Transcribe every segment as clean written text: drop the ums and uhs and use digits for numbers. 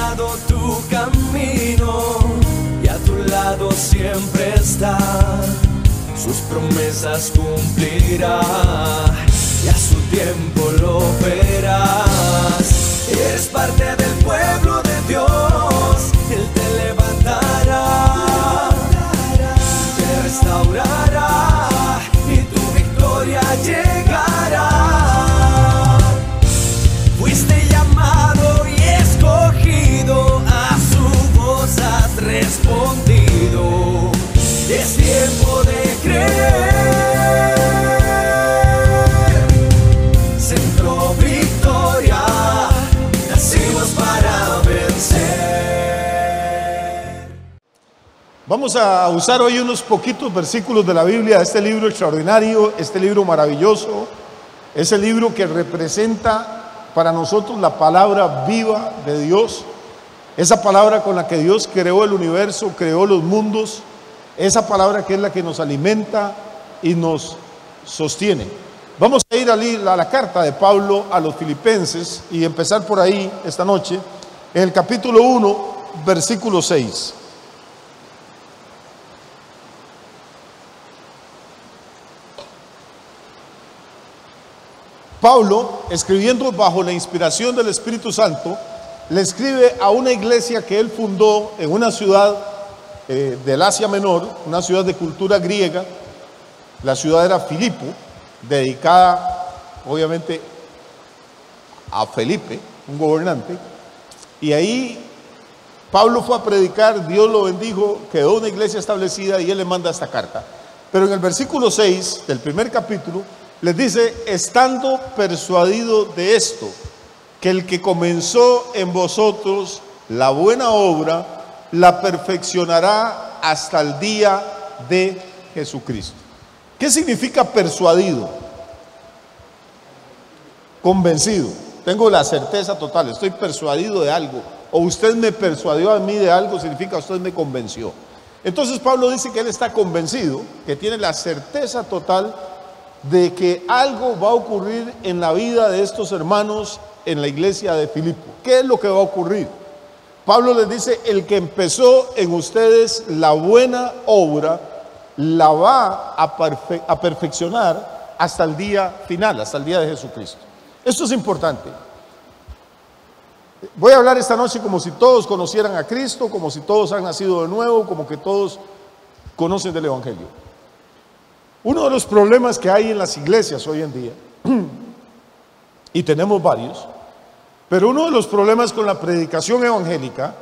preparado tu camino y a tu lado siempre está. Sus promesas cumplirá y a su tiempo lo verás. Eres parte del pueblo de Dios, Él te levantará, te restaurará y tu victoria llegará. Fuiste llamado y escogido, a su voz has respondido. Es tiempo de creer. Centro Victoria, nacimos para vencer. Vamos a usar hoy unos poquitos versículos de la Biblia, de este libro extraordinario, este libro maravilloso, ese libro que representa para nosotros la palabra viva de Dios, esa palabra con la que Dios creó el universo, creó los mundos, esa palabra que es la que nos alimenta y nos sostiene. Vamos a ir a la carta de Pablo a los Filipenses y empezar por ahí esta noche, en el capítulo 1, versículo 6. Pablo, escribiendo bajo la inspiración del Espíritu Santo, le escribe a una iglesia que él fundó en una ciudad del Asia Menor, una ciudad de cultura griega. La ciudad era Filipo, dedicada obviamente a Felipe, un gobernante, y ahí Pablo fue a predicar, Dios lo bendijo, quedó una iglesia establecida y él le manda esta carta. Pero en el versículo 6 del primer capítulo les dice: estando persuadido de esto, que el que comenzó en vosotros la buena obra, la perfeccionará hasta el día de Jesucristo. ¿Qué significa persuadido? Convencido. Tengo la certeza total, estoy persuadido de algo, o usted me persuadió a mí de algo, significa usted me convenció. Entonces Pablo dice que él está convencido, que tiene la certeza total de que algo va a ocurrir en la vida de estos hermanos en la iglesia de Filipo. ¿Qué es lo que va a ocurrir? Pablo les dice: el que empezó en ustedes la buena obra, la va a perfeccionar hasta el día final, hasta el día de Jesucristo. Esto es importante. Voy a hablar esta noche como si todos conocieran a Cristo, como si todos han nacido de nuevo, como que todos conocen del Evangelio. Uno de los problemas que hay en las iglesias hoy en día, y tenemos varios, pero uno de los problemas con la predicación evangélica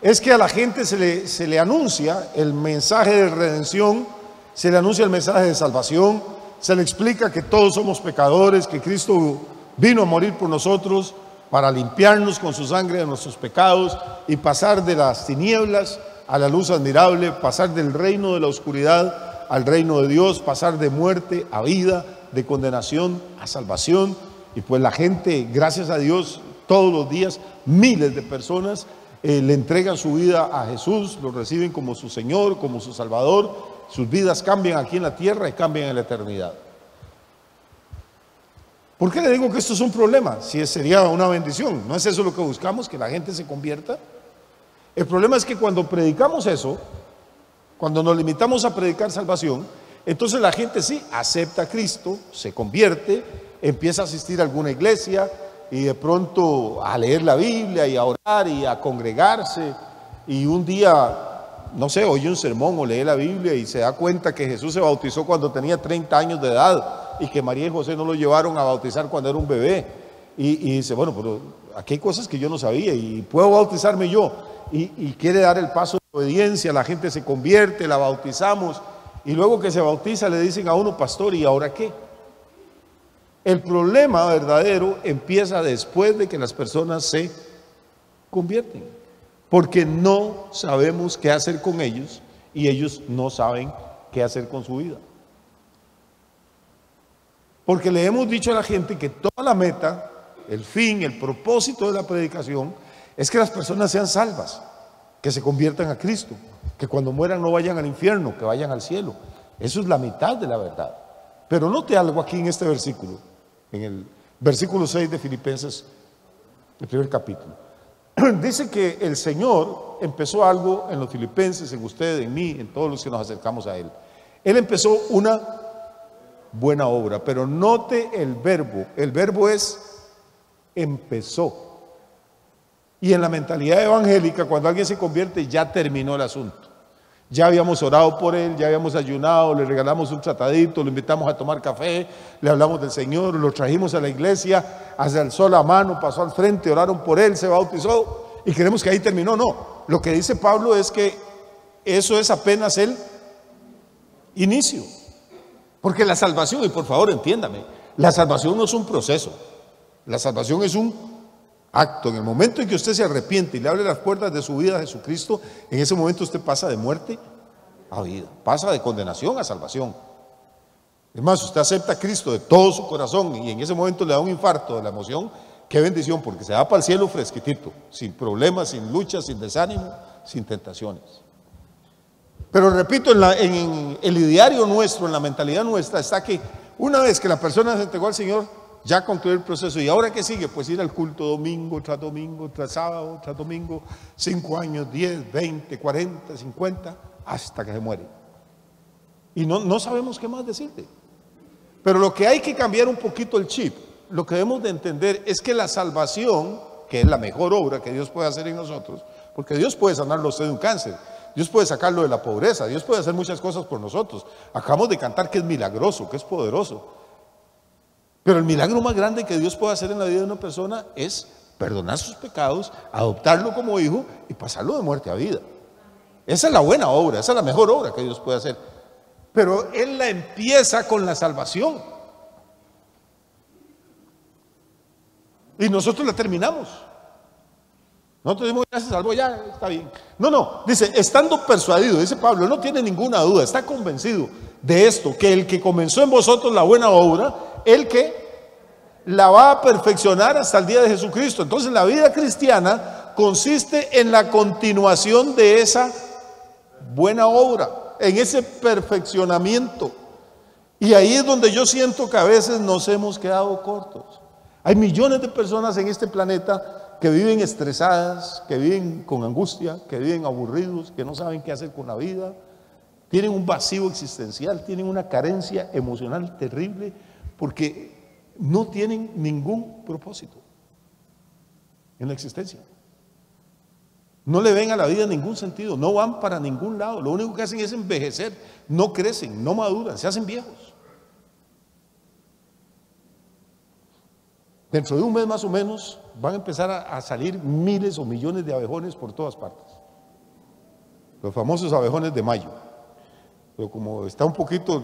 es que a la gente se le anuncia el mensaje de redención, se le anuncia el mensaje de salvación, se le explica que todos somos pecadores, que Cristo vino a morir por nosotros para limpiarnos con su sangre de nuestros pecados y pasar de las tinieblas a la luz admirable, pasar del reino de la oscuridad al reino de Dios, pasar de muerte a vida, de condenación a salvación. Y pues la gente, gracias a Dios, todos los días miles de personas le entregan su vida a Jesús, lo reciben como su Señor, como su Salvador. Sus vidas cambian aquí en la tierra y cambian en la eternidad. ¿Por qué le digo que esto es un problema? Si sería una bendición. ¿No es eso lo que buscamos, que la gente se convierta? El problema es que cuando predicamos eso, cuando nos limitamos a predicar salvación, entonces la gente sí acepta a Cristo, se convierte, empieza a asistir a alguna iglesia y de pronto a leer la Biblia y a orar y a congregarse, y un día, no sé, oye un sermón o lee la Biblia y se da cuenta que Jesús se bautizó cuando tenía 30 años de edad y que María y José no lo llevaron a bautizar cuando era un bebé, y dice: bueno, pero aquí hay cosas que yo no sabía y puedo bautizarme yo, y quiere dar el paso de obediencia. La gente se convierte, la bautizamos, y luego que se bautiza le dicen a uno: pastor, ¿y ahora qué? El problema verdadero empieza después de que las personas se convierten, porque no sabemos qué hacer con ellos y ellos no saben qué hacer con su vida. Porque le hemos dicho a la gente que toda la meta, el fin, el propósito de la predicación es que las personas sean salvas, que se conviertan a Cristo, que cuando mueran no vayan al infierno, que vayan al cielo. Eso es la mitad de la verdad. Pero note algo aquí en este versículo, en el versículo 6 de Filipenses, el primer capítulo. dice que el Señor empezó algo en los filipenses, en usted, en mí, en todos los que nos acercamos a Él. Él empezó una buena obra, pero note el verbo es empezó. Y en la mentalidad evangélica, cuando alguien se convierte, ya terminó el asunto. Ya habíamos orado por él, ya habíamos ayunado, le regalamos un tratadito, lo invitamos a tomar café, le hablamos del Señor, lo trajimos a la iglesia, alzó la mano, pasó al frente, oraron por él, se bautizó y creemos que ahí terminó. No, lo que dice Pablo es que eso es apenas el inicio. Porque la salvación, y por favor entiéndame, la salvación no es un proceso, la salvación es un acto. En el momento en que usted se arrepiente y le abre las puertas de su vida a Jesucristo, en ese momento usted pasa de muerte a vida, pasa de condenación a salvación. Es más, usted acepta a Cristo de todo su corazón y en ese momento le da un infarto de la emoción. Qué bendición, porque se va para el cielo fresquitito, sin problemas, sin luchas, sin desánimo, sin tentaciones. Pero repito, en el ideario nuestro, en la mentalidad nuestra, está que una vez que la persona se entregó al Señor, ya concluyó el proceso. ¿Y ahora qué sigue? Pues ir al culto domingo tras sábado, tras domingo, 5 años, 10, 20, 40, 50, hasta que se muere. Y no sabemos qué más decirle. Pero lo que hay que cambiar un poquito el chip, lo que debemos de entender es que la salvación, que es la mejor obra que Dios puede hacer en nosotros, porque Dios puede sanarlo a usted de un cáncer, Dios puede sacarlo de la pobreza, Dios puede hacer muchas cosas por nosotros. Acabamos de cantar que es milagroso, que es poderoso. Pero el milagro más grande que Dios puede hacer en la vida de una persona es perdonar sus pecados, adoptarlo como hijo y pasarlo de muerte a vida. Esa es la buena obra, esa es la mejor obra que Dios puede hacer. Pero Él la empieza con la salvación. Y nosotros la terminamos. Nosotros decimos, ya se salvó, ya está bien. No, dice, estando persuadido, dice Pablo, no tiene ninguna duda, está convencido de esto, que el que comenzó en vosotros la buena obra, el que la va a perfeccionar hasta el día de Jesucristo. Entonces la vida cristiana consiste en la continuación de esa buena obra, en ese perfeccionamiento. Y ahí es donde yo siento que a veces nos hemos quedado cortos. Hay millones de personas en este planeta que viven estresadas, que viven con angustia, que viven aburridos, que no saben qué hacer con la vida, tienen un vacío existencial, tienen una carencia emocional terrible, porque no tienen ningún propósito en la existencia. No le ven a la vida ningún sentido, no van para ningún lado. Lo único que hacen es envejecer, no crecen, no maduran, se hacen viejos. Dentro de un mes más o menos van a empezar a salir miles o millones de abejones por todas partes. Los famosos abejones de mayo. Pero como está un poquito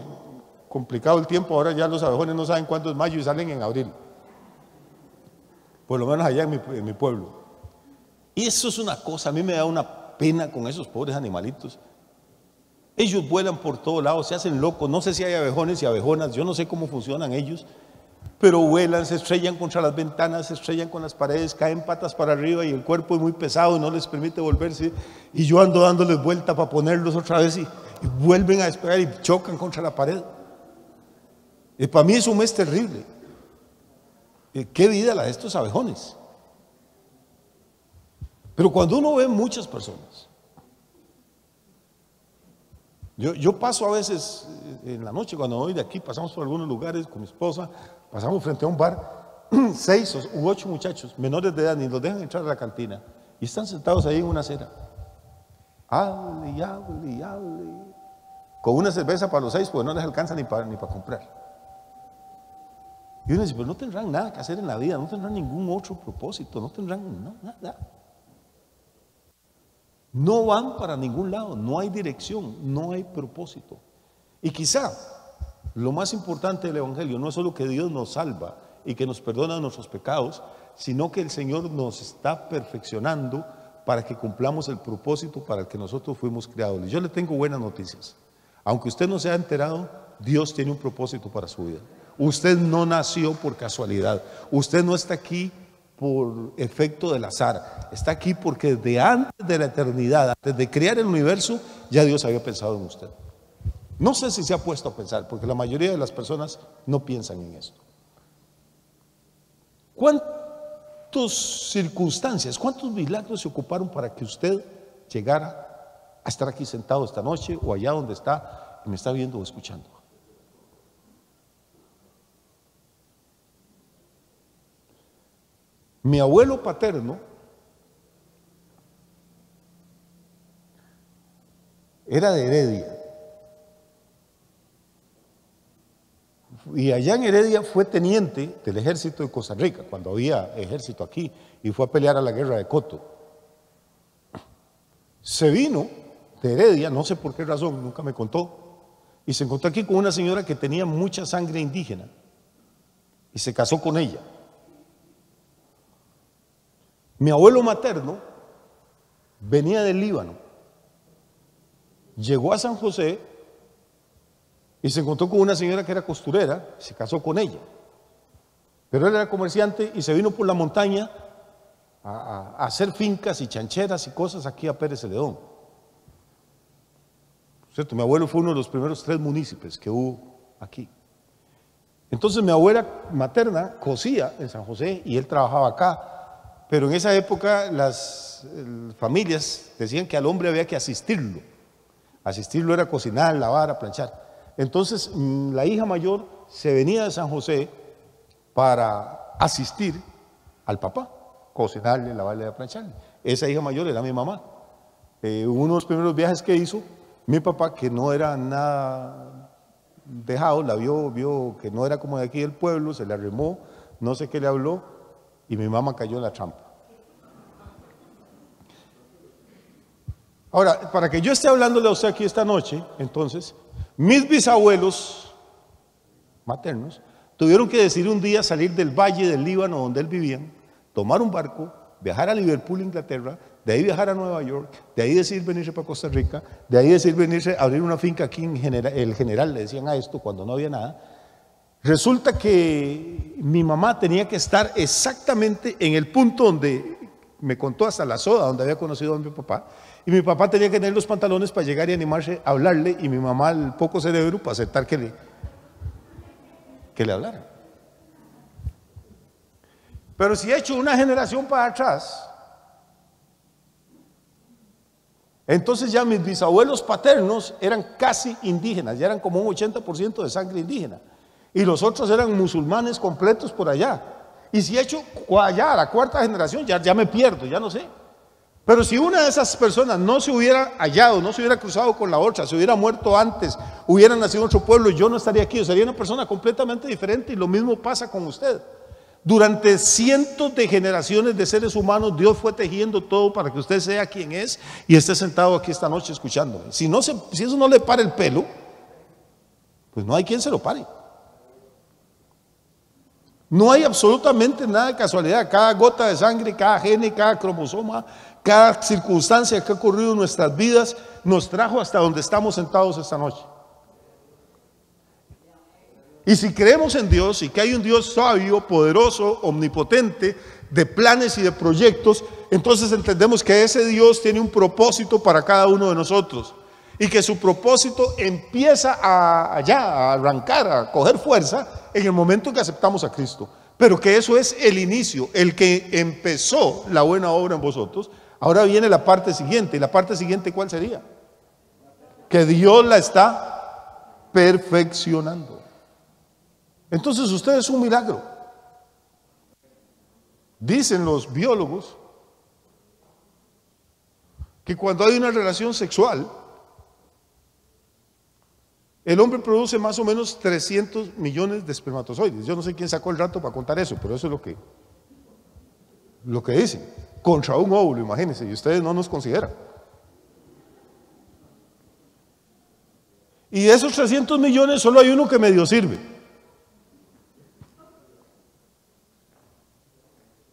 complicado el tiempo, ahora ya los abejones no saben cuándo es mayo y salen en abril. Por lo menos allá en mi pueblo. Y eso es una cosa, a mí me da una pena con esos pobres animalitos. Ellos vuelan por todos lados, se hacen locos. No sé si hay abejones y abejonas, yo no sé cómo funcionan ellos, pero vuelan, se estrellan contra las ventanas, se estrellan con las paredes, caen patas para arriba y el cuerpo es muy pesado y no les permite volverse. Y yo ando dándoles vuelta para ponerlos otra vez y vuelven a despegar y chocan contra la pared. Y para mí es un mes terrible. Qué vida la de estos abejones. Pero cuando uno ve muchas personas, yo paso a veces en la noche cuando voy de aquí, pasamos por algunos lugares con mi esposa, pasamos frente a un bar, 6 u 8 muchachos menores de edad, ni los dejan entrar a la cantina y están sentados ahí en una acera, hable y hable y hable, con una cerveza para los 6 porque no les alcanza ni para comprar. Y uno dice, pero no tendrán nada que hacer en la vida, no tendrán ningún otro propósito, no tendrán nada. No van para ningún lado, no hay dirección, no hay propósito. Y quizá lo más importante del Evangelio no es solo que Dios nos salva y que nos perdona nuestros pecados, sino que el Señor nos está perfeccionando para que cumplamos el propósito para el que nosotros fuimos creados. Y yo le tengo buenas noticias. Aunque usted no se ha enterado, Dios tiene un propósito para su vida. Usted no nació por casualidad, usted no está aquí por efecto del azar, está aquí porque desde antes de la eternidad, antes de crear el universo, ya Dios había pensado en usted. No sé si se ha puesto a pensar, porque la mayoría de las personas no piensan en esto. ¿Cuánto ¿cuántas circunstancias, cuántos milagros se ocuparon para que usted llegara a estar aquí sentado esta noche o allá donde está y me está viendo o escuchando? Mi abuelo paterno era de Heredia. Y allá en Heredia fue teniente del ejército de Costa Rica, cuando había ejército aquí, y fue a pelear a la guerra de Coto. Se vino de Heredia, no sé por qué razón, nunca me contó, y se encontró aquí con una señora que tenía mucha sangre indígena, y se casó con ella. Mi abuelo materno venía del Líbano, llegó a San José y se encontró con una señora que era costurera, se casó con ella. Pero él era comerciante y se vino por la montaña a hacer fincas y chancheras y cosas aquí a Pérez Celedón. ¿Cierto? Mi abuelo fue uno de los primeros 3 municipios que hubo aquí. Entonces mi abuela materna cosía en San José y él trabajaba acá. Pero en esa época las familias decían que al hombre había que asistirlo. Asistirlo era cocinar, lavar, planchar. Entonces la hija mayor se venía de San José para asistir al papá, cocinarle, lavarle, plancharle. Esa hija mayor era mi mamá. Uno de los primeros viajes que hizo, mi papá, que no era nada dejado, la vio que no era como de aquí del pueblo, se le arrimó, no sé qué le habló, y mi mamá cayó en la trampa. Ahora, para que yo esté hablándole a usted aquí esta noche, entonces, mis bisabuelos maternos tuvieron que decidir un día salir del valle del Líbano donde él vivía, tomar un barco, viajar a Liverpool, Inglaterra, de ahí viajar a Nueva York, de ahí decidir venirse para Costa Rica, de ahí decidir venirse a abrir una finca aquí en el General, le decían a esto cuando no había nada. Resulta que mi mamá tenía que estar exactamente en el punto donde me contó, hasta la soda, donde había conocido a mi papá, y mi papá tenía que tener los pantalones para llegar y animarse a hablarle, y mi mamá el poco cerebro para aceptar que le hablara. Pero si he hecho una generación para atrás, entonces ya mis bisabuelos paternos eran casi indígenas, ya eran como un 80% de sangre indígena. Y los otros eran musulmanes completos por allá. Y si he hecho allá a la 4ª generación, ya me pierdo, ya no sé. Pero si una de esas personas no se hubiera hallado, no se hubiera cruzado con la otra, se hubiera muerto antes, hubiera nacido en otro pueblo, yo no estaría aquí, yo sería una persona completamente diferente. Y lo mismo pasa con usted. Durante cientos de generaciones de seres humanos, Dios fue tejiendo todo para que usted sea quien es y esté sentado aquí esta noche escuchándome. Si eso no le para el pelo, pues no hay quien se lo pare. No hay absolutamente nada de casualidad. Cada gota de sangre, cada gene, cada cromosoma, cada circunstancia que ha ocurrido en nuestras vidas nos trajo hasta donde estamos sentados esta noche. Y si creemos en Dios y que hay un Dios sabio, poderoso, omnipotente, de planes y de proyectos, entonces entendemos que ese Dios tiene un propósito para cada uno de nosotros. Y que su propósito empieza a arrancar, a coger fuerza en el momento en que aceptamos a Cristo. Pero que eso es el inicio, el que empezó la buena obra en vosotros. Ahora viene la parte siguiente. ¿Y la parte siguiente cuál sería? Que Dios la está perfeccionando. Entonces usted es un milagro. Dicen los biólogos que cuando hay una relación sexual, el hombre produce más o menos 300 millones de espermatozoides. Yo no sé quién sacó el rato para contar eso, pero eso es lo que dicen. Contra un óvulo, imagínense, y ustedes no nos consideran. Y de esos 300 millones solo hay uno que medio sirve.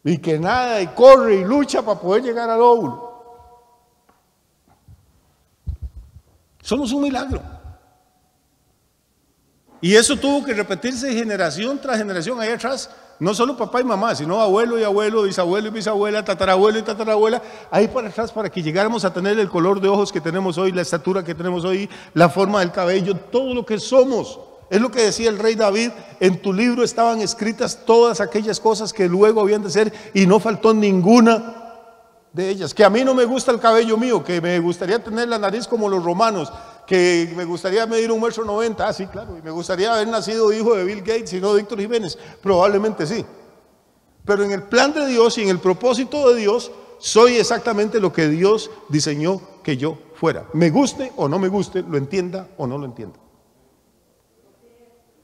Y que nada, y corre y lucha para poder llegar al óvulo. Somos un milagro. Y eso tuvo que repetirse generación tras generación. Ahí atrás, no solo papá y mamá, sino abuelo y abuelo, bisabuelo y bisabuela, tatarabuelo y tatarabuela, ahí para atrás, para que llegáramos a tener el color de ojos que tenemos hoy, la estatura que tenemos hoy, la forma del cabello, todo lo que somos. Es lo que decía el rey David: en tu libro estaban escritas todas aquellas cosas que luego habían de ser, y no faltó ninguna de ellas. Que a mí no me gusta el cabello mío, que me gustaría tener la nariz como los romanos, que me gustaría medir 1,90 m. Ah, sí, claro. Y me gustaría haber nacido hijo de Bill Gates y no de Víctor Jiménez. Probablemente sí. Pero en el plan de Dios y en el propósito de Dios, soy exactamente lo que Dios diseñó que yo fuera. Me guste o no me guste, lo entienda o no lo entienda.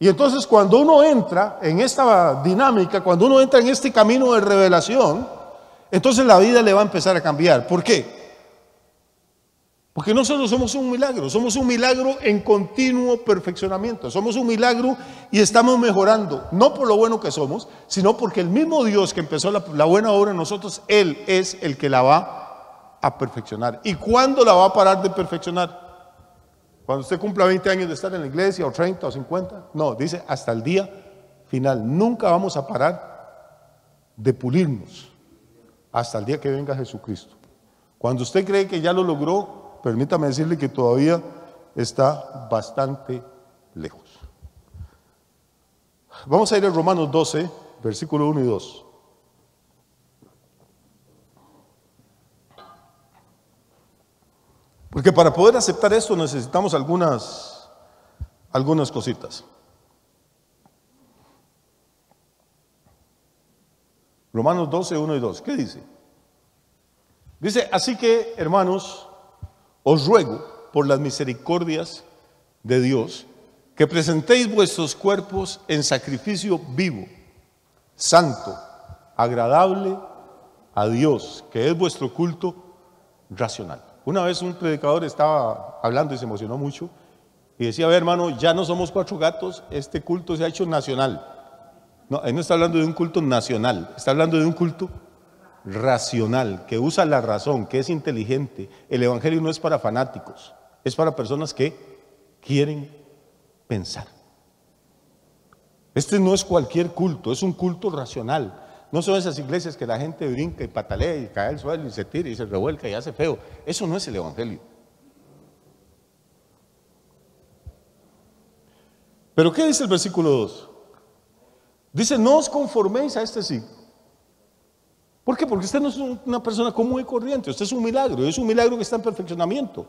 Y entonces cuando uno entra en esta dinámica, cuando uno entra en este camino de revelación, entonces la vida le va a empezar a cambiar. ¿Por qué? Porque nosotros somos un milagro en continuo perfeccionamiento. Somos un milagro y estamos mejorando, no por lo bueno que somos, sino porque el mismo Dios que empezó la buena obra en nosotros, Él es el que la va a perfeccionar. ¿Y cuándo la va a parar de perfeccionar? Cuando usted cumpla 20 años de estar en la iglesia, o 30 o 50. No, dice hasta el día final. Nunca vamos a parar de pulirnos hasta el día que venga Jesucristo. Cuando usted cree que ya lo logró, permítame decirle que todavía está bastante lejos. Vamos a ir a Romanos 12, versículo 1 y 2. Porque para poder aceptar esto necesitamos algunas cositas. Romanos 12, 1 y 2. ¿Qué dice? Dice: así que, hermanos, os ruego por las misericordias de Dios que presentéis vuestros cuerpos en sacrificio vivo, santo, agradable a Dios, que es vuestro culto racional. Una vez un predicador estaba hablando y se emocionó mucho y decía: a ver, hermano, ya no somos 4 gatos, este culto se ha hecho nacional. No, él no está hablando de un culto nacional, está hablando de un culto racional, que usa la razón, que es inteligente. El evangelio no es para fanáticos, es para personas que quieren pensar. Este no es cualquier culto, es un culto racional. No son esas iglesias que la gente brinca y patalea y cae al suelo y se tira y se revuelca y hace feo. Eso no es el evangelio. Pero ¿qué dice el versículo 2? Dice: no os conforméis a este siglo. ¿Por qué? Porque usted no es una persona común y corriente. Usted es un milagro que está en perfeccionamiento.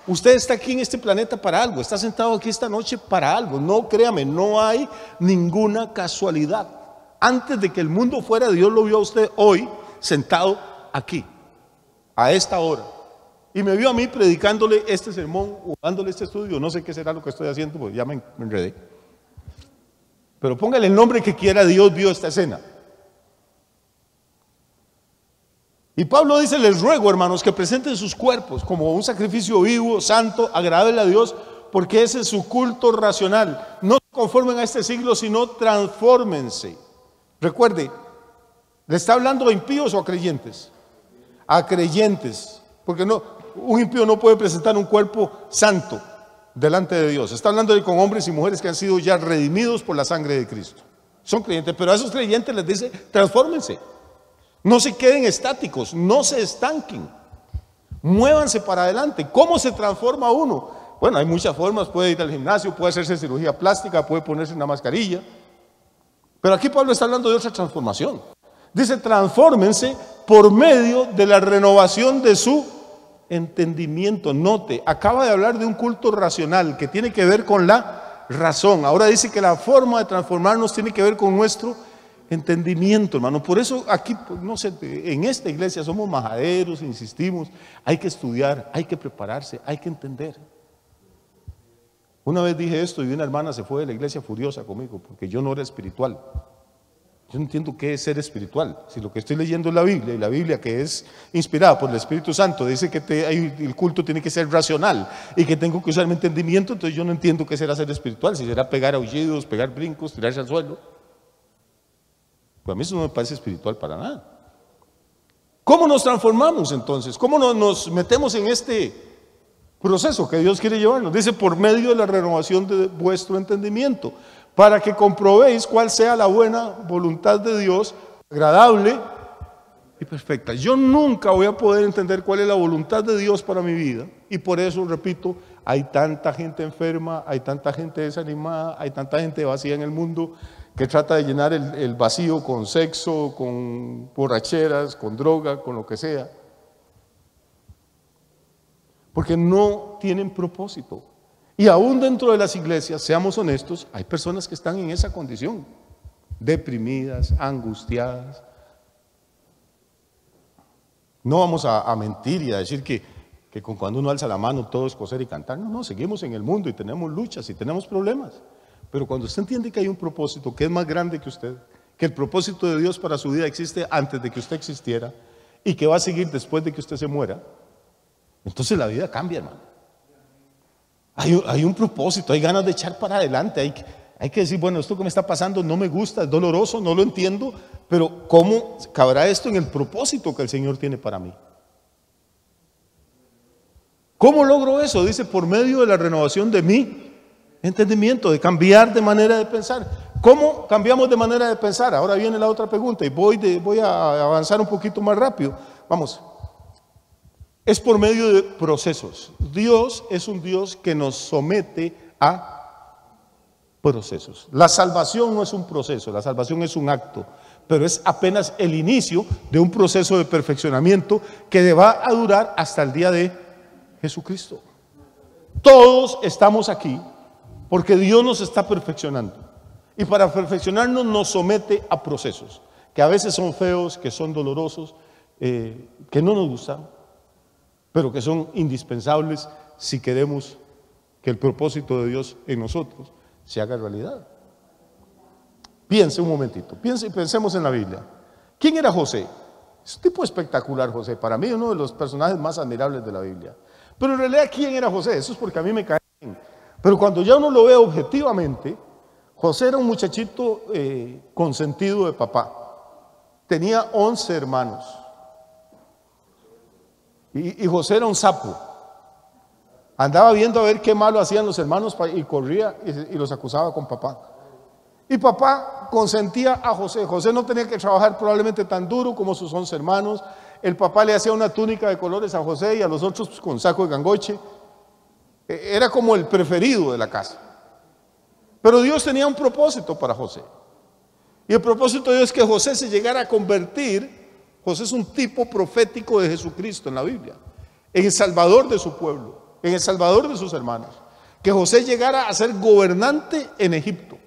Usted está aquí en este planeta para algo, está sentado aquí esta noche para algo. No, créame, no hay ninguna casualidad. Antes de que el mundo fuera, Dios lo vio a usted hoy sentado aquí, a esta hora. Y me vio a mí predicándole este sermón o dándole este estudio. No sé qué será lo que estoy haciendo, porque ya me enredé. Pero póngale el nombre que quiera, Dios vio esta escena. Y Pablo dice: les ruego, hermanos, que presenten sus cuerpos como un sacrificio vivo, santo, agradable a Dios, porque ese es su culto racional. No se conformen a este siglo, sino transfórmense. Recuerde, ¿le está hablando a impíos o a creyentes? A creyentes, porque no, un impío no puede presentar un cuerpo santo delante de Dios. Está hablando con hombres y mujeres que han sido ya redimidos por la sangre de Cristo. Son creyentes, pero a esos creyentes les dice: transfórmense. No se queden estáticos, no se estanquen, muévanse para adelante. ¿Cómo se transforma uno? Bueno, hay muchas formas. Puede ir al gimnasio, puede hacerse cirugía plástica, puede ponerse una mascarilla. Pero aquí Pablo está hablando de otra transformación. Dice: transfórmense por medio de la renovación de su entendimiento. Note, acaba de hablar de un culto racional que tiene que ver con la razón. Ahora dice que la forma de transformarnos tiene que ver con nuestro entendimiento, hermano. Por eso aquí, no sé, en esta iglesia somos majaderos, insistimos. Hay que estudiar, hay que prepararse, hay que entender. Una vez dije esto y una hermana se fue de la iglesia furiosa conmigo porque yo no era espiritual. Yo no entiendo qué es ser espiritual. Si lo que estoy leyendo es la Biblia, y la Biblia, que es inspirada por el Espíritu Santo, dice que el culto tiene que ser racional y que tengo que usar mi entendimiento, entonces yo no entiendo qué será ser espiritual. Si será pegar aullidos, pegar brincos, tirarse al suelo. Pues a mí eso no me parece espiritual para nada. ¿Cómo nos transformamos entonces? ¿Cómo nos metemos en este proceso que Dios quiere llevarnos? Dice: por medio de la renovación de vuestro entendimiento, para que comprobéis cuál sea la buena voluntad de Dios, agradable y perfecta. Yo nunca voy a poder entender cuál es la voluntad de Dios para mi vida, y por eso, repito, hay tanta gente enferma, hay tanta gente desanimada, hay tanta gente vacía en el mundo que trata de llenar el vacío con sexo, con borracheras, con droga, con lo que sea. Porque no tienen propósito. Y aún dentro de las iglesias, seamos honestos, hay personas que están en esa condición, deprimidas, angustiadas. No vamos a mentir y a decir que cuando uno alza la mano todo es coser y cantar. No, seguimos en el mundo y tenemos luchas y tenemos problemas. Pero cuando usted entiende que hay un propósito que es más grande que usted, que el propósito de Dios para su vida existe antes de que usted existiera y que va a seguir después de que usted se muera, entonces la vida cambia, hermano. Hay un propósito, hay ganas de echar para adelante, hay que decir, bueno, esto que me está pasando no me gusta, es doloroso, no lo entiendo, pero ¿cómo cabrá esto en el propósito que el Señor tiene para mí? ¿Cómo logro eso? Dice, por medio de la renovación de mi entendimiento, de cambiar de manera de pensar. ¿Cómo cambiamos de manera de pensar? Ahora viene la otra pregunta y voy a avanzar un poquito más rápido. Vamos. Es por medio de procesos. Dios es un Dios que nos somete a procesos. La salvación no es un proceso, la salvación es un acto, pero es apenas el inicio de un proceso de perfeccionamiento que va a durar hasta el día de Jesucristo. Todos estamos aquí porque Dios nos está perfeccionando. Y para perfeccionarnos nos somete a procesos, que a veces son feos, que son dolorosos, que no nos gustan, pero que son indispensables si queremos que el propósito de Dios en nosotros se haga realidad. Piense un momentito, pensemos en la Biblia. ¿Quién era José? Es un tipo espectacular, José. Para mí uno de los personajes más admirables de la Biblia. Pero en realidad, ¿quién era José? Eso es porque a mí me cae bien. Pero cuando ya uno lo ve objetivamente, José era un muchachito consentido de papá. Tenía 11 hermanos. Y José era un sapo. Andaba viendo a ver qué malo hacían los hermanos y corría y los acusaba con papá. Y papá consentía a José. José no tenía que trabajar probablemente tan duro como sus 11 hermanos. El papá le hacía una túnica de colores a José y a los otros pues, con saco de gangoche. Era como el preferido de la casa. Pero Dios tenía un propósito para José. Y el propósito de Dios es que José se llegara a convertir. José es un tipo profético de Jesucristo en la Biblia, en el salvador de su pueblo, en el salvador de sus hermanos. Que José llegara a ser gobernante en Egipto.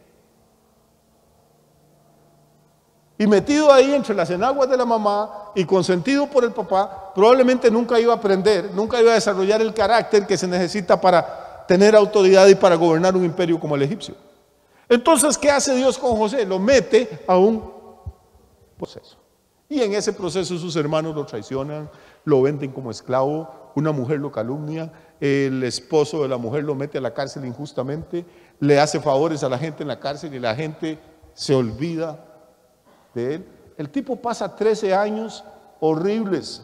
Y metido ahí entre las enaguas de la mamá y consentido por el papá, probablemente nunca iba a aprender, nunca iba a desarrollar el carácter que se necesita para tener autoridad y para gobernar un imperio como el egipcio. Entonces, ¿qué hace Dios con José? Lo mete a un proceso. Y en ese proceso sus hermanos lo traicionan, lo venden como esclavo, una mujer lo calumnia, el esposo de la mujer lo mete a la cárcel injustamente, le hace favores a la gente en la cárcel y la gente se olvida de él. El tipo pasa 13 años horribles,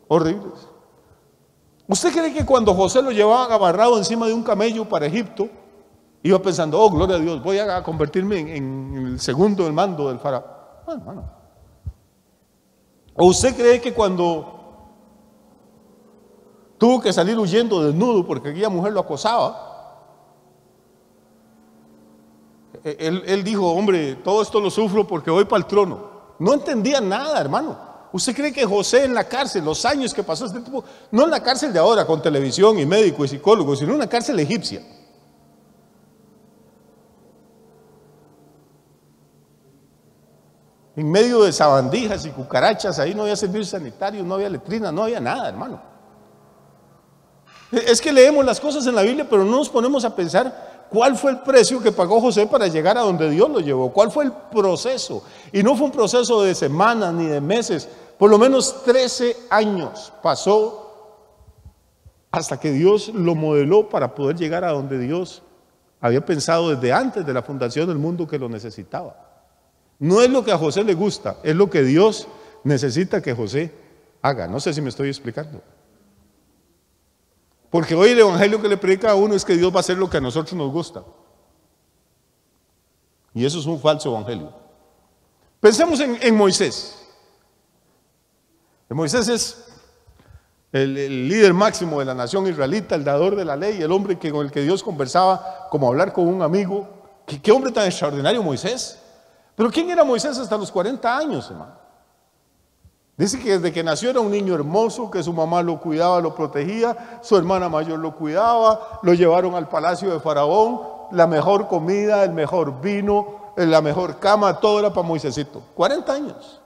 horribles. ¿Usted cree que cuando José lo llevaban amarrado encima de un camello para Egipto, iba pensando, oh, gloria a Dios, voy a convertirme en el segundo del mando del faraón? No. ¿O usted cree que cuando tuvo que salir huyendo desnudo porque aquella mujer lo acosaba, él dijo, hombre, todo esto lo sufro porque voy para el trono? No entendía nada, hermano. ¿Usted cree que José en la cárcel, los años que pasó este tipo, no en la cárcel de ahora con televisión y médico y psicólogo, sino en una cárcel egipcia? En medio de sabandijas y cucarachas, ahí no había servicios sanitarios, no había letrinas, no había nada, hermano. Es que leemos las cosas en la Biblia, pero no nos ponemos a pensar cuál fue el precio que pagó José para llegar a donde Dios lo llevó, cuál fue el proceso. Y no fue un proceso de semanas ni de meses, por lo menos 13 años pasó hasta que Dios lo modeló para poder llegar a donde Dios había pensado desde antes de la fundación del mundo que lo necesitaba. No es lo que a José le gusta, es lo que Dios necesita que José haga. No sé si me estoy explicando. Porque hoy el evangelio que le predica a uno es que Dios va a hacer lo que a nosotros nos gusta. Y eso es un falso evangelio. Pensemos en Moisés. Moisés es el líder máximo de la nación israelita, el dador de la ley, el hombre con el que Dios conversaba como hablar con un amigo. ¿Qué hombre tan extraordinario Moisés? Pero ¿quién era Moisés hasta los 40 años, hermano? Dice que desde que nació era un niño hermoso, que su mamá lo cuidaba, lo protegía, su hermana mayor lo cuidaba, lo llevaron al palacio de Faraón, la mejor comida, el mejor vino, la mejor cama, todo era para Moisésito. 40 años.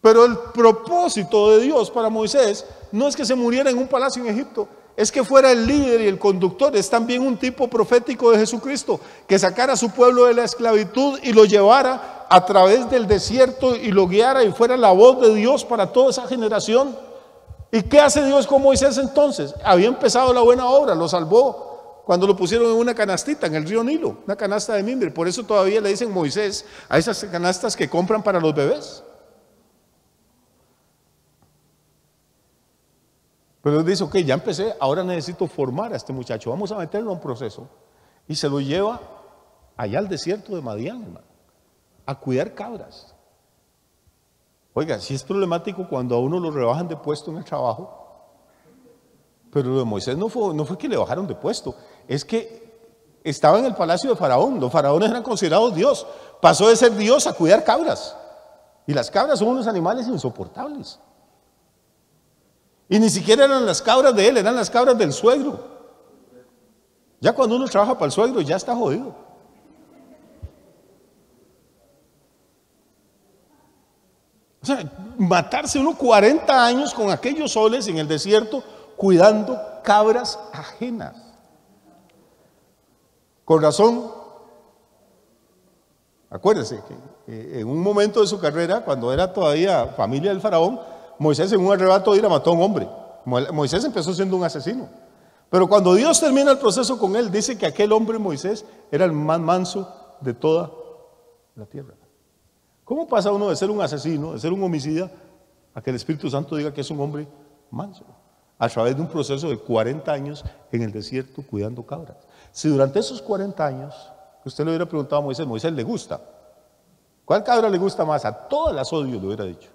Pero el propósito de Dios para Moisés no es que se muriera en un palacio en Egipto, es que fuera el líder y el conductor. Es también un tipo profético de Jesucristo, que sacara a su pueblo de la esclavitud y lo llevara a través del desierto y lo guiara y fuera la voz de Dios para toda esa generación. ¿Y qué hace Dios con Moisés entonces? Había empezado la buena obra, lo salvó cuando lo pusieron en una canastita en el río Nilo, una canasta de mimbre. Por eso todavía le dicen Moisés a esas canastas que compran para los bebés. Pero Dios dice, ok, ya empecé, ahora necesito formar a este muchacho, vamos a meterlo a un proceso. Y se lo lleva allá al desierto de Madián, hermano, a cuidar cabras. Oiga, sí es problemático cuando a uno lo rebajan de puesto en el trabajo, pero lo de Moisés no fue que le bajaron de puesto, es que estaba en el palacio de Faraón, los faraones eran considerados Dios, pasó de ser Dios a cuidar cabras. Y las cabras son unos animales insoportables. Y ni siquiera eran las cabras de él, eran las cabras del suegro. Ya cuando uno trabaja para el suegro ya está jodido. O sea, matarse uno 40 años con aquellos soles en el desierto cuidando cabras ajenas. Con razón, acuérdese que en un momento de su carrera, cuando era todavía familia del faraón, Moisés en un arrebato de ira mató a un hombre. Moisés empezó siendo un asesino. Pero cuando Dios termina el proceso con él, dice que aquel hombre Moisés era el más manso de toda la tierra. ¿Cómo pasa uno de ser un asesino, de ser un homicida, a que el Espíritu Santo diga que es un hombre manso? A través de un proceso de 40 años en el desierto cuidando cabras. Si durante esos 40 años, usted le hubiera preguntado a Moisés, ¿Moisés le gusta? ¿Cuál cabra le gusta más? A todas las odio, le hubiera dicho.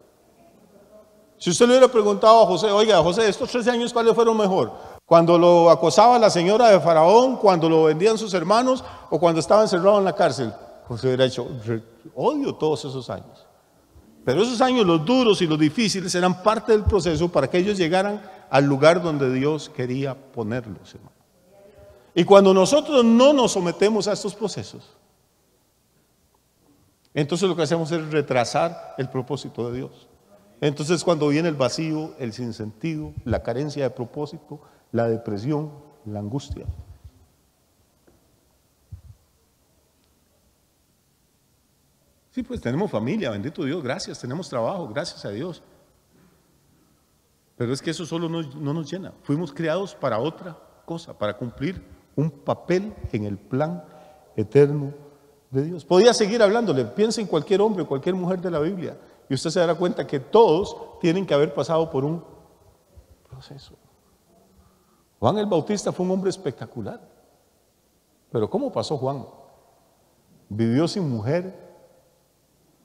Si usted le hubiera preguntado a José, oiga, José, estos 13 años, ¿cuáles fueron mejor? ¿Cuando lo acosaba la señora de Faraón, cuando lo vendían sus hermanos o cuando estaba encerrado en la cárcel? José hubiera dicho, odio todos esos años. Pero esos años, los duros y los difíciles, eran parte del proceso para que ellos llegaran al lugar donde Dios quería ponerlos, hermano. Y cuando nosotros no nos sometemos a estos procesos, entonces lo que hacemos es retrasar el propósito de Dios. Entonces cuando viene el vacío, el sinsentido, la carencia de propósito, la depresión, la angustia. Sí, pues tenemos familia, bendito Dios, gracias, tenemos trabajo, gracias a Dios. Pero es que eso solo no nos llena. Fuimos creados para otra cosa, para cumplir un papel en el plan eterno de Dios. Podía seguir hablándole, piensa en cualquier hombre, cualquier mujer de la Biblia. Y usted se dará cuenta que todos tienen que haber pasado por un proceso. Juan el Bautista fue un hombre espectacular. Pero ¿cómo pasó Juan? Vivió sin mujer,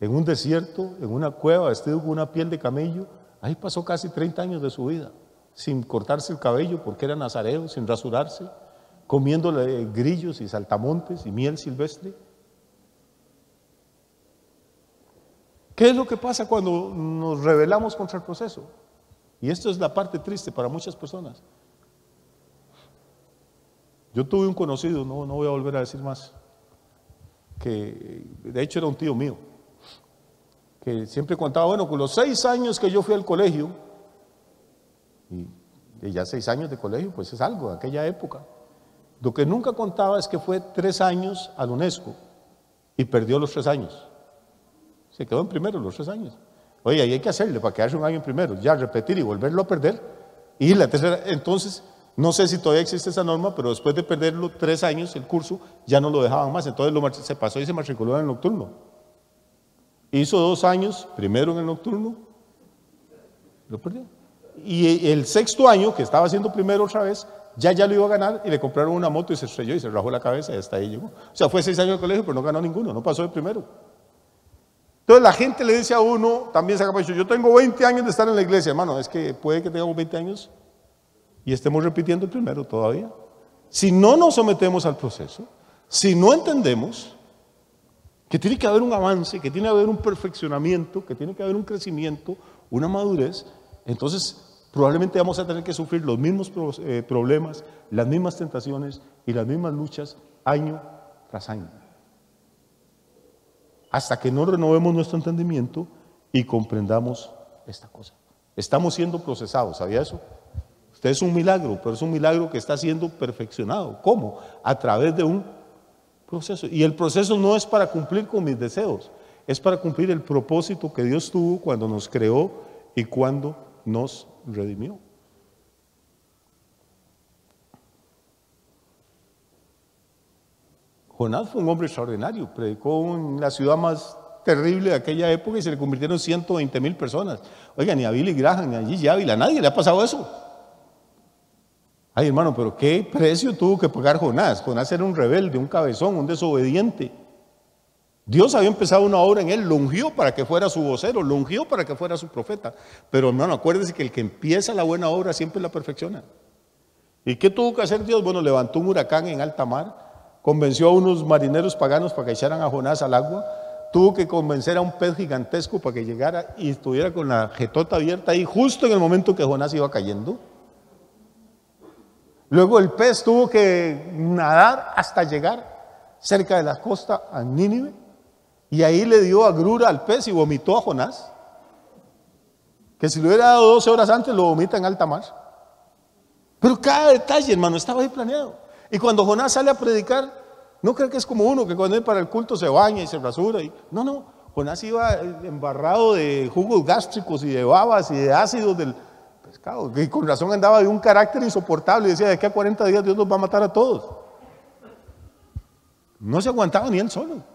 en un desierto, en una cueva, vestido con una piel de camello. Ahí pasó casi 30 años de su vida, sin cortarse el cabello porque era nazareo, sin rasurarse, comiendo grillos y saltamontes y miel silvestre. ¿Qué es lo que pasa cuando nos rebelamos contra el proceso? Y esto es la parte triste para muchas personas. Yo tuve un conocido, no voy a volver a decir más, que de hecho era un tío mío, que siempre contaba, bueno, con los 6 años que yo fui al colegio, y ya 6 años de colegio, pues es algo de aquella época. Lo que nunca contaba es que fue 3 años al UNESCO y perdió los 3 años. Se quedó en primero los 3 años. Oye, ahí hay que hacerle para quedarse un año en primero, ya repetir y volverlo a perder. Y la tercera, entonces, no sé si todavía existe esa norma, pero después de perderlo 3 años el curso, ya no lo dejaban más. Entonces se pasó y se matriculó en el nocturno. Hizo 2 años, primero en el nocturno, lo perdió. Y el 6º año, que estaba haciendo primero otra vez, ya lo iba a ganar y le compraron una moto y se estrelló y se rajó la cabeza y hasta ahí llegó. O sea, fue 6 años de colegio, pero no ganó ninguno, no pasó de primero. Entonces la gente le dice a uno, también saca pecho, yo tengo 20 años de estar en la iglesia, hermano, es que puede que tengamos 20 años y estemos repitiendo el primero todavía. Si no nos sometemos al proceso, si no entendemos que tiene que haber un avance, que tiene que haber un perfeccionamiento, que tiene que haber un crecimiento, una madurez, entonces probablemente vamos a tener que sufrir los mismos problemas, las mismas tentaciones y las mismas luchas año tras año. Hasta que no renovemos nuestro entendimiento y comprendamos esta cosa. Estamos siendo procesados, ¿sabía eso? Usted es un milagro, pero es un milagro que está siendo perfeccionado. ¿Cómo? A través de un proceso. Y el proceso no es para cumplir con mis deseos, es para cumplir el propósito que Dios tuvo cuando nos creó y cuando nos redimió. Jonás fue un hombre extraordinario, predicó en la ciudad más terrible de aquella época y se le convirtieron 120,000 personas. Oiga, ni a Billy Graham, ni a Gigi Ávila, a nadie le ha pasado eso. Ay, hermano, pero ¿qué precio tuvo que pagar Jonás? Jonás era un rebelde, un cabezón, un desobediente. Dios había empezado una obra en él, lo ungió para que fuera su vocero, lo ungió para que fuera su profeta. Pero hermano, acuérdese que el que empieza la buena obra siempre la perfecciona. ¿Y qué tuvo que hacer Dios? Bueno, levantó un huracán en alta mar, convenció a unos marineros paganos para que echaran a Jonás al agua, tuvo que convencer a un pez gigantesco para que llegara y estuviera con la jetota abierta ahí justo en el momento que Jonás iba cayendo. Luego el pez tuvo que nadar hasta llegar cerca de la costa a Nínive y ahí le dio agrura al pez y vomitó a Jonás, que si le hubiera dado 12 horas antes lo vomita en alta mar. Pero cada detalle, hermano, estaba ahí planeado. Y cuando Jonás sale a predicar, no creo que es como uno que cuando viene para el culto se baña y se rasura. No, Jonás iba embarrado de jugos gástricos y de babas y de ácidos del pescado. Y con razón andaba de un carácter insoportable y decía, de aquí a 40 días Dios nos va a matar a todos. No se aguantaba ni él solo.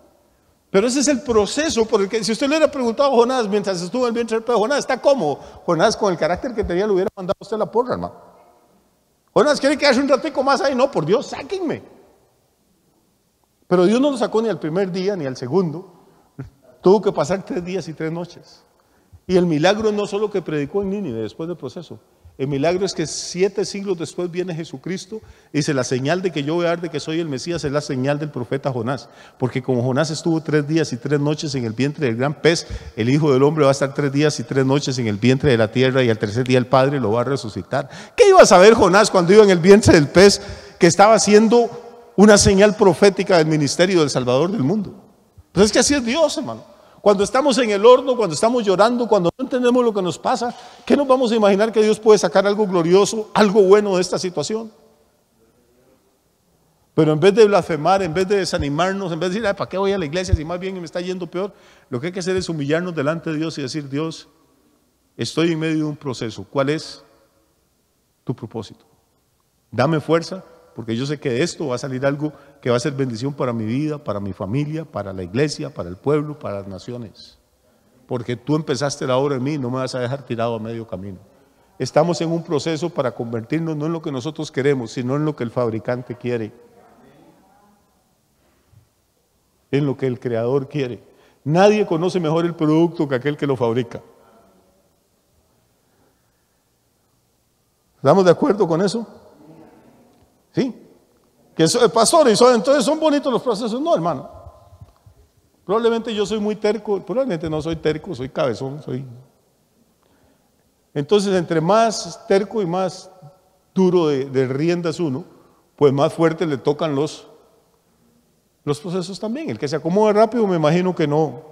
Pero ese es el proceso por el que, si usted le hubiera preguntado a Jonás mientras estuvo en el vientre del pez, Jonás, ¿está cómo? Jonás, con el carácter que tenía, le hubiera mandado a usted la porra, hermano. Jonás, ¿quiere quedarse un ratico más ahí? No, por Dios, sáquenme. Pero Dios no lo sacó ni al primer día ni al segundo. Tuvo que pasar 3 días y 3 noches. Y el milagro no solo que predicó en Nínive después del proceso. El milagro es que 7 siglos después viene Jesucristo y dice, la señal de que yo voy a dar de que soy el Mesías es la señal del profeta Jonás. Porque como Jonás estuvo 3 días y 3 noches en el vientre del gran pez, el Hijo del Hombre va a estar 3 días y 3 noches en el vientre de la tierra y al tercer día el Padre lo va a resucitar. ¿Qué iba a saber Jonás cuando iba en el vientre del pez que estaba haciendo una señal profética del ministerio del Salvador del mundo? Pues es que así es Dios, hermano. Cuando estamos en el horno, cuando estamos llorando, cuando no entendemos lo que nos pasa, ¿qué nos vamos a imaginar que Dios puede sacar algo glorioso, algo bueno de esta situación? Pero en vez de blasfemar, en vez de desanimarnos, en vez de decir, ¿para qué voy a la iglesia si más bien me está yendo peor? Lo que hay que hacer es humillarnos delante de Dios y decir, Dios, estoy en medio de un proceso. ¿Cuál es tu propósito? Dame fuerza, porque yo sé que de esto va a salir algo que va a ser bendición para mi vida, para mi familia, para la iglesia, para el pueblo, para las naciones. Porque tú empezaste la obra en mí, no me vas a dejar tirado a medio camino. Estamos en un proceso para convertirnos no en lo que nosotros queremos, sino en lo que el fabricante quiere. En lo que el creador quiere. Nadie conoce mejor el producto que aquel que lo fabrica. ¿Estamos de acuerdo con eso? ¿Sí? Que pastor, entonces son bonitos los procesos. No, hermano. Probablemente yo soy muy terco, probablemente no soy terco, soy cabezón, Entonces, entre más terco y más duro de riendas uno, pues más fuerte le tocan los procesos también. El que se acomode rápido, me imagino que no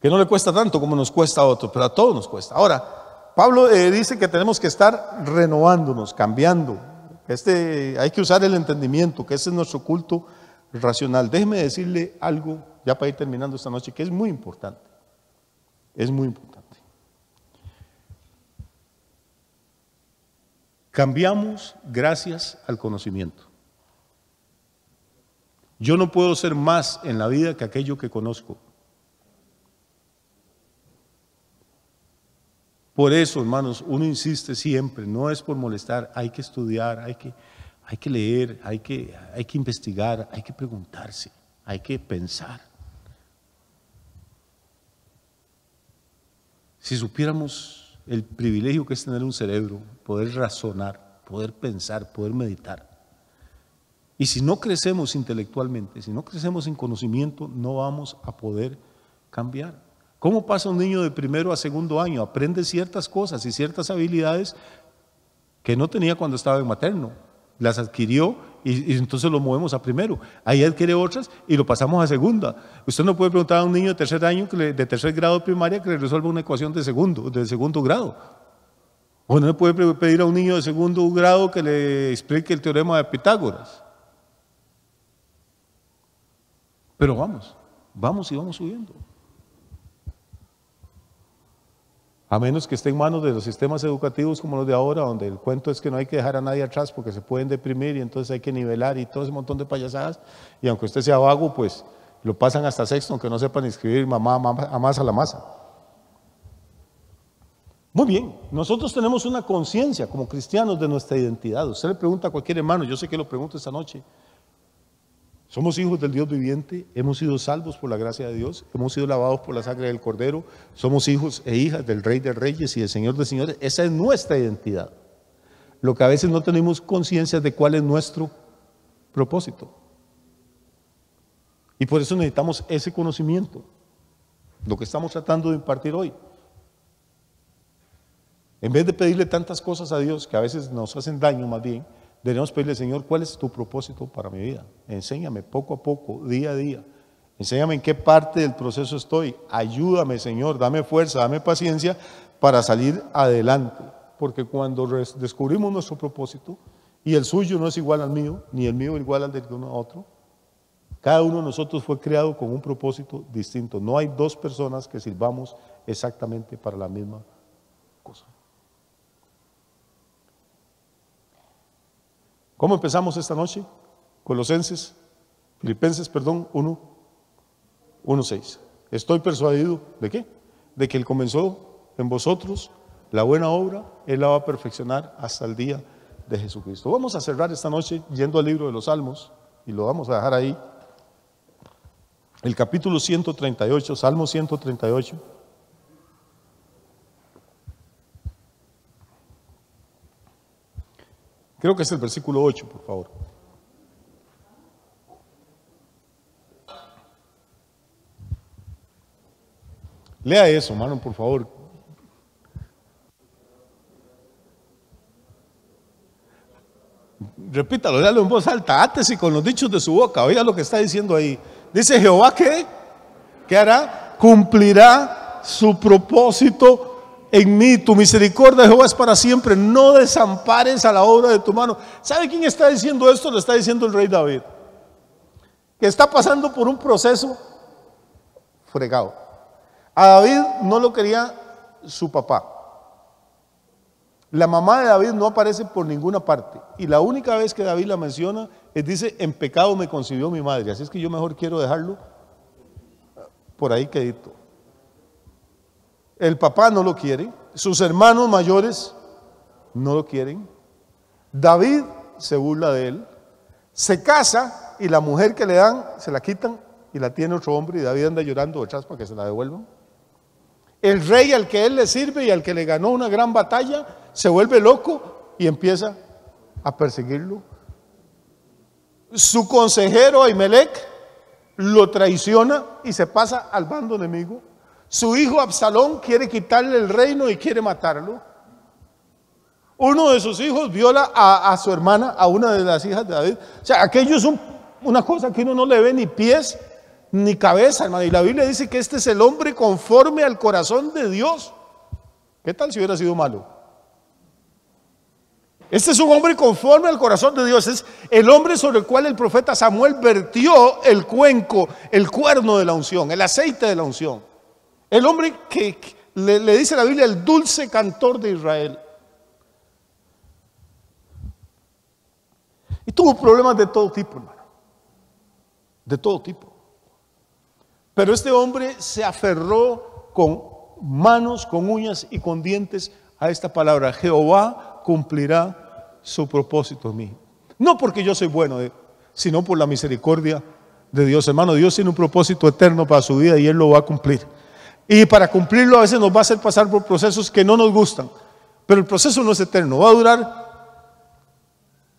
le cuesta tanto como nos cuesta a otros, pero a todos nos cuesta. Ahora, Pablo dice que tenemos que estar renovándonos, cambiando. Hay que usar el entendimiento, que ese es nuestro culto racional. Déjeme decirle algo, ya para ir terminando esta noche, que es muy importante. Es muy importante. Cambiamos gracias al conocimiento. Yo no puedo ser más en la vida que aquello que conozco. Por eso, hermanos, uno insiste siempre, no es por molestar, hay que estudiar, hay que leer, hay que investigar, hay que preguntarse, hay que pensar. Si supiéramos el privilegio que es tener un cerebro, poder razonar, poder pensar, poder meditar. Y si no crecemos intelectualmente, si no crecemos en conocimiento, no vamos a poder cambiar. ¿Cómo pasa un niño de primero a segundo año? Aprende ciertas cosas y ciertas habilidades que no tenía cuando estaba en materno. Las adquirió y entonces lo movemos a primero. Ahí adquiere otras y lo pasamos a segunda. Usted no puede preguntar a un niño de tercer año, de tercer grado de primaria, que le resuelva una ecuación de segundo grado. O no le puede pedir a un niño de segundo grado que le explique el teorema de Pitágoras. Pero vamos y vamos subiendo. A menos que esté en manos de los sistemas educativos como los de ahora, donde el cuento es que no hay que dejar a nadie atrás porque se pueden deprimir y entonces hay que nivelar y todo ese montón de payasadas. Y aunque usted sea vago, pues lo pasan hasta sexto, aunque no sepan escribir mamá, amasa la masa. Muy bien, nosotros tenemos una conciencia como cristianos de nuestra identidad. Usted le pregunta a cualquier hermano, yo sé que lo pregunto esta noche. Somos hijos del Dios viviente, hemos sido salvos por la gracia de Dios, hemos sido lavados por la sangre del Cordero, somos hijos e hijas del Rey de Reyes y del Señor de Señores. Esa es nuestra identidad. Lo que a veces no tenemos conciencia de cuál es nuestro propósito. Y por eso necesitamos ese conocimiento, lo que estamos tratando de impartir hoy. En vez de pedirle tantas cosas a Dios que a veces nos hacen daño más bien, debemos pedirle, Señor, ¿cuál es tu propósito para mi vida? Enséñame poco a poco, día a día. Enséñame en qué parte del proceso estoy. Ayúdame, Señor, dame fuerza, dame paciencia para salir adelante. Porque cuando descubrimos nuestro propósito, y el suyo no es igual al mío, ni el mío igual al de uno a otro, cada uno de nosotros fue creado con un propósito distinto. No hay dos personas que sirvamos exactamente para la misma cosa. ¿Cómo empezamos esta noche? Filipenses 1:6. Estoy persuadido, ¿de qué? De que Él comenzó en vosotros la buena obra, Él la va a perfeccionar hasta el día de Jesucristo. Vamos a cerrar esta noche yendo al libro de los Salmos, y lo vamos a dejar ahí. El capítulo 138, Salmo 138. Creo que es el versículo 8, por favor. Lea eso, hermano, por favor. Repítalo, léalo en voz alta, átese con los dichos de su boca. Oiga lo que está diciendo ahí. Dice Jehová que, ¿qué hará? Cumplirá su propósito en mí. Tu misericordia, Jehová, es para siempre. No desampares a la obra de tu mano. ¿Sabe quién está diciendo esto? Lo está diciendo el rey David, que está pasando por un proceso fregado. A David no lo quería su papá. La mamá de David no aparece por ninguna parte, y la única vez que David la menciona es, dice, en pecado me concibió mi madre. Así es que yo mejor quiero dejarlo por ahí quedito. El papá no lo quiere, sus hermanos mayores no lo quieren. David se burla de él, se casa y la mujer que le dan se la quitan y la tiene otro hombre, y David anda llorando detrás para que se la devuelvan. El rey al que él le sirve y al que le ganó una gran batalla se vuelve loco y empieza a perseguirlo. Su consejero Ahimelech lo traiciona y se pasa al bando enemigo. Su hijo Absalón quiere quitarle el reino y quiere matarlo. Uno de sus hijos viola a su hermana, a una de las hijas de David. O sea, aquello es una cosa que uno no le ve ni pies ni cabeza, hermano. Y la Biblia dice que este es el hombre conforme al corazón de Dios. ¿Qué tal si hubiera sido malo? Este es un hombre conforme al corazón de Dios. Es el hombre sobre el cual el profeta Samuel vertió el cuenco, el cuerno de la unción, el aceite de la unción. El hombre que le dice la Biblia el dulce cantor de Israel. Y tuvo problemas de todo tipo, hermano. De todo tipo. Pero este hombre se aferró con manos, con uñas y con dientes a esta palabra: Jehová cumplirá su propósito en mí. No porque yo soy bueno, sino por la misericordia de Dios. Hermano, Dios tiene un propósito eterno para su vida y Él lo va a cumplir. Y para cumplirlo a veces nos va a hacer pasar por procesos que no nos gustan. Pero el proceso no es eterno, va a durar.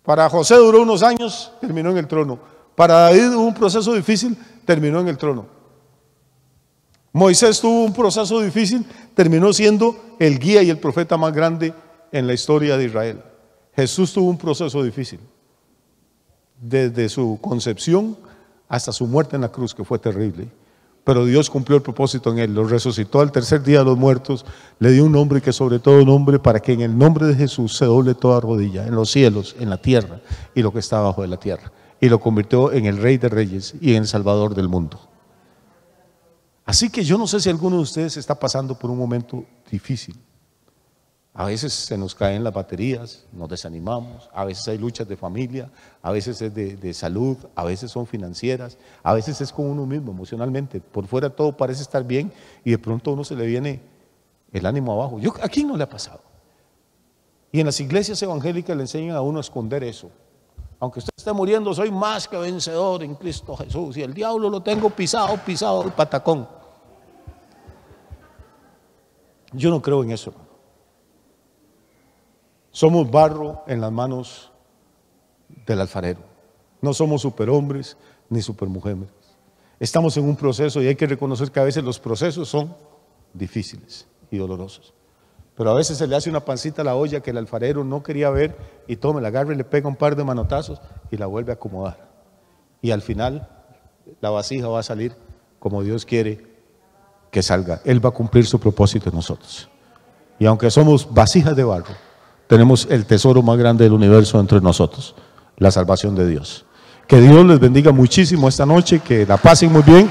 Para José duró unos años, terminó en el trono. Para David hubo un proceso difícil, terminó en el trono. Moisés tuvo un proceso difícil, terminó siendo el guía y el profeta más grande en la historia de Israel. Jesús tuvo un proceso difícil, desde su concepción hasta su muerte en la cruz, que fue terrible. Pero Dios cumplió el propósito en él, lo resucitó al tercer día de los muertos, le dio un nombre que sobre todo nombre, para que en el nombre de Jesús se doble toda rodilla, en los cielos, en la tierra y lo que está abajo de la tierra. Y lo convirtió en el Rey de Reyes y en el Salvador del mundo. Así que yo no sé si alguno de ustedes está pasando por un momento difícil. A veces se nos caen las baterías, nos desanimamos, a veces hay luchas de familia, a veces es de salud, a veces son financieras, a veces es con uno mismo emocionalmente. Por fuera todo parece estar bien y de pronto a uno se le viene el ánimo abajo. ¿A quién no le ha pasado? Y en las iglesias evangélicas le enseñan a uno a esconder eso. Aunque usted esté muriendo, soy más que vencedor en Cristo Jesús. Y el diablo lo tengo pisado el patacón. Yo no creo en eso. Somos barro en las manos del alfarero. No somos superhombres ni supermujeres. Estamos en un proceso y hay que reconocer que a veces los procesos son difíciles y dolorosos. Pero a veces se le hace una pancita a la olla que el alfarero no quería ver y tome, la agarra y le pega un par de manotazos y la vuelve a acomodar. Y al final la vasija va a salir como Dios quiere que salga. Él va a cumplir su propósito en nosotros. Y aunque somos vasijas de barro, tenemos el tesoro más grande del universo entre nosotros, la salvación de Dios. Que Dios les bendiga muchísimo esta noche, que la pasen muy bien.